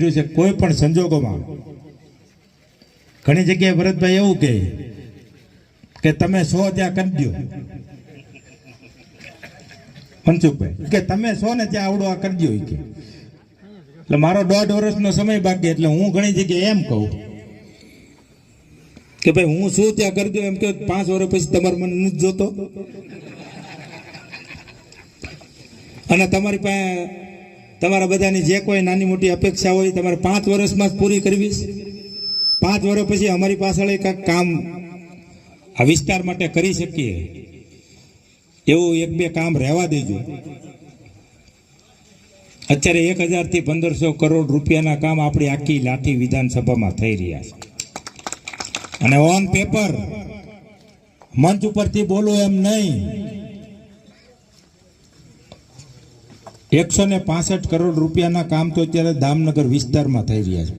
છે કોઈ પણ સંજોગોમાં ઘણી જગ્યાએ ભરતભાઈ એવું કે તમે 100 ત્યાં કરી દો મનસુખભાઈ કે તમે 100 ને ત્યાં આવડો આ કરી દો કે એટલે મારો 1.5 વર્ષનો સમય બાકી એટલે હું ઘણી જગ્યાએ એમ કહું કે ભાઈ હું શું ત્યાં કરી દઉં એમ કે 5 વર્ષ પછી તમારે મને નથી જોતો અને તમારી પાસે તમારા બધાની જે કોઈ નાની મોટી અપેક્ષા હોય તમારે 5 વર્ષમાં જ પૂરી કરવી 5 વર્ષ પછી અમારી પાછળ એક કામ આ વિસ્તાર માટે કરી શકીએ એવું 1-2 કામ રહેવા દેજો અત્યારે 1000 થી 1500 કરોડ રૂપિયાના કામ આપણી આખી લાઠી વિધાનસભામાં થઈ રહ્યા છે અને ઓન પેપર મંચ ઉપરથી બોલો એમ નહીં 165 કરોડ રૂપિયાના કામ તો અત્યારે દામનગર વિસ્તારમાં થઈ રહ્યા છે।